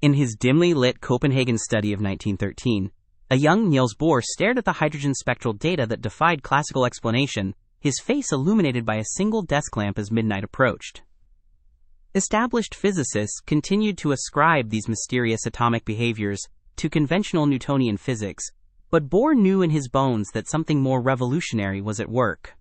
In his dimly lit Copenhagen study of 1913, a young Niels Bohr stared at the hydrogen spectral data that defied classical explanation, his face illuminated by a single desk lamp as midnight approached. Established physicists continued to ascribe these mysterious atomic behaviors to conventional Newtonian physics, but Bohr knew in his bones that something more revolutionary was at work.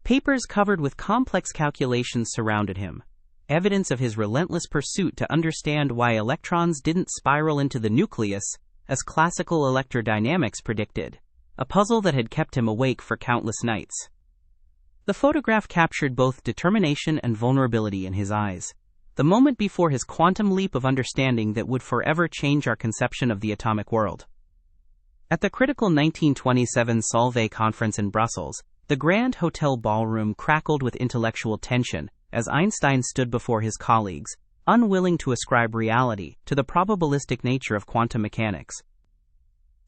Papers covered with complex calculations surrounded him, evidence of his relentless pursuit to understand why electrons didn't spiral into the nucleus, as classical electrodynamics predicted, a puzzle that had kept him awake for countless nights. The photograph captured both determination and vulnerability in his eyes, the moment before his quantum leap of understanding that would forever change our conception of the atomic world. At the critical 1927 Solvay conference in Brussels, the Grand Hotel ballroom crackled with intellectual tension as Einstein stood before his colleagues, unwilling to ascribe reality to the probabilistic nature of quantum mechanics.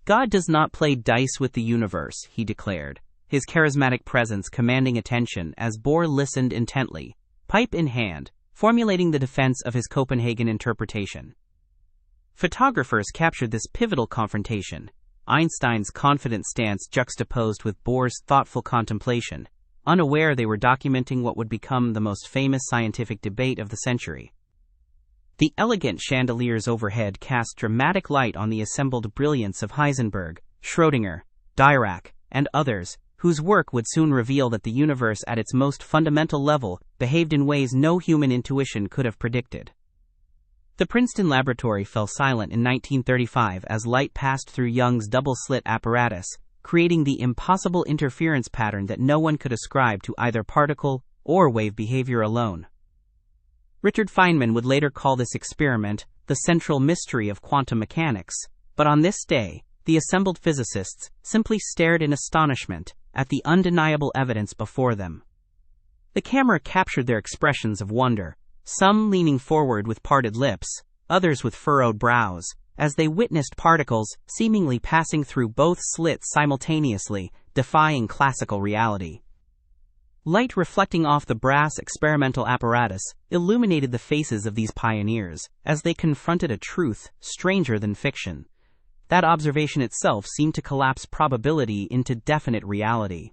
God does not play dice with the universe, he declared, his charismatic presence commanding attention as Bohr listened intently, pipe in hand, formulating the defense of his Copenhagen interpretation. Photographers captured this pivotal confrontation, Einstein's confident stance juxtaposed with Bohr's thoughtful contemplation, unaware they were documenting what would become the most famous scientific debate of the century. The elegant chandeliers overhead cast dramatic light on the assembled brilliance of Heisenberg, Schrödinger, Dirac, and others, whose work would soon reveal that the universe at its most fundamental level behaved in ways no human intuition could have predicted. The Princeton laboratory fell silent in 1935 as light passed through Young's double-slit apparatus, creating the impossible interference pattern that no one could ascribe to either particle or wave behavior alone. Richard Feynman would later call this experiment the central mystery of quantum mechanics, but on this day, the assembled physicists simply stared in astonishment at the undeniable evidence before them. The camera captured their expressions of wonder, some leaning forward with parted lips, others with furrowed brows, as they witnessed particles seemingly passing through both slits simultaneously, defying classical reality. Light reflecting off the brass experimental apparatus illuminated the faces of these pioneers as they confronted a truth stranger than fiction. That observation itself seemed to collapse probability into definite reality.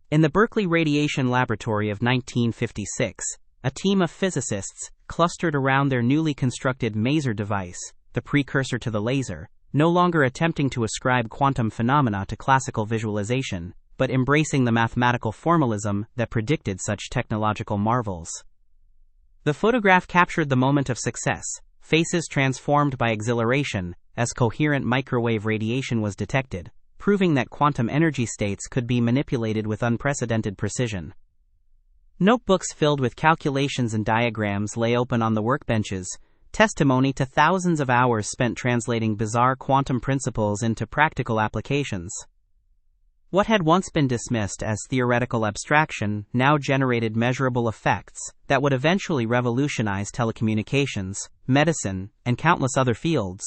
In the Berkeley Radiation Laboratory of 1956, a team of physicists clustered around their newly constructed maser device, the precursor to the laser, no longer attempting to ascribe quantum phenomena to classical visualization, but embracing the mathematical formalism that predicted such technological marvels. The photograph captured the moment of success, faces transformed by exhilaration, as coherent microwave radiation was detected, proving that quantum energy states could be manipulated with unprecedented precision. Notebooks filled with calculations and diagrams lay open on the workbenches, testimony to thousands of hours spent translating bizarre quantum principles into practical applications. What had once been dismissed as theoretical abstraction now generated measurable effects that would eventually revolutionize telecommunications, medicine, and countless other fields.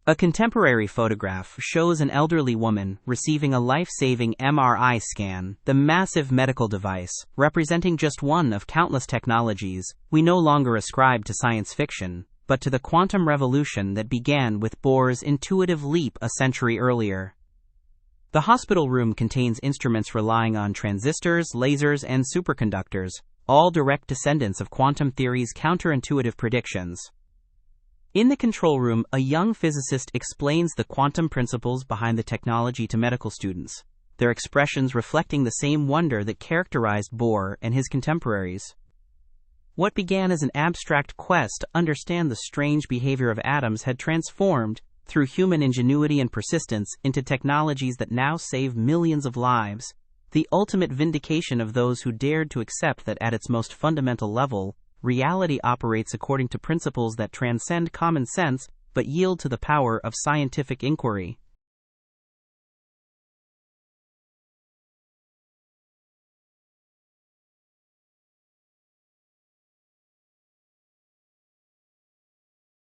A contemporary photograph shows an elderly woman receiving a life-saving MRI scan, the massive medical device, representing just one of countless technologies we no longer ascribe to science fiction, but to the quantum revolution that began with Bohr's intuitive leap a century earlier. The hospital room contains instruments relying on transistors, lasers, and superconductors, all direct descendants of quantum theory's counterintuitive predictions. In the control room, a young physicist explains the quantum principles behind the technology to medical students, their expressions reflecting the same wonder that characterized Bohr and his contemporaries. What began as an abstract quest to understand the strange behavior of atoms had transformed, through human ingenuity and persistence, into technologies that now save millions of lives, the ultimate vindication of those who dared to accept that at its most fundamental level, reality operates according to principles that transcend common sense but yield to the power of scientific inquiry.